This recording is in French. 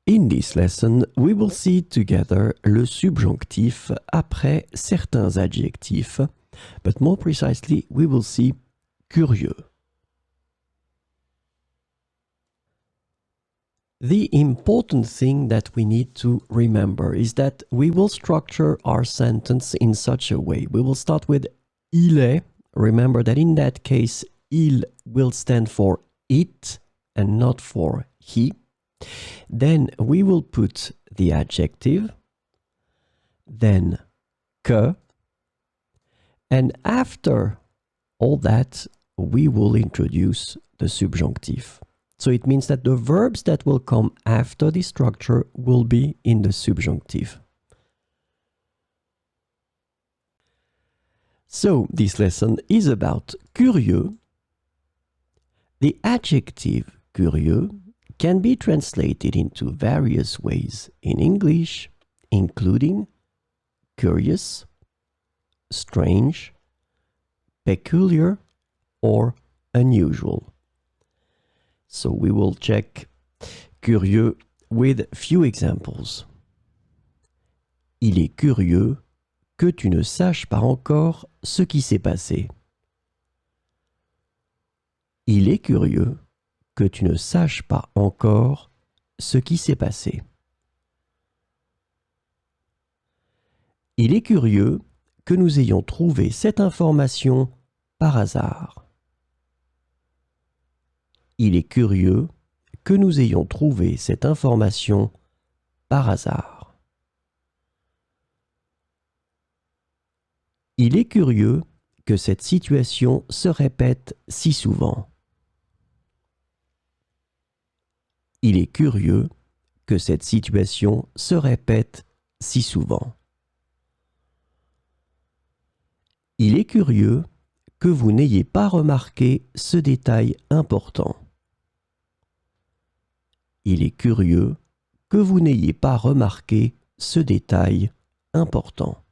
In this lesson, we will see together le subjonctif après certains adjectifs, but more precisely, we will see curieux. The important thing that we need to remember is that we will structure our sentence in such a way. We will start with il est. Remember that in that case, il will stand for it and not for he. Then we will put the adjective, then que, and after all that, we will introduce the subjunctive. So it means that the verbs that will come after this structure will be in the subjunctive. So this lesson is about curieux. The adjective curieux can be translated into various ways in English, including curious, strange, peculiar, or unusual. So we will check curieux with few examples. Il est curieux que tu ne saches pas encore ce qui s'est passé. Il est curieux que tu ne saches pas encore ce qui s'est passé. Il est curieux que nous ayons trouvé cette information par hasard. Il est curieux que nous ayons trouvé cette information par hasard. Il est curieux que cette situation se répète si souvent. Il est curieux que cette situation se répète si souvent. Il est curieux que vous n'ayez pas remarqué ce détail important. Il est curieux que vous n'ayez pas remarqué ce détail important.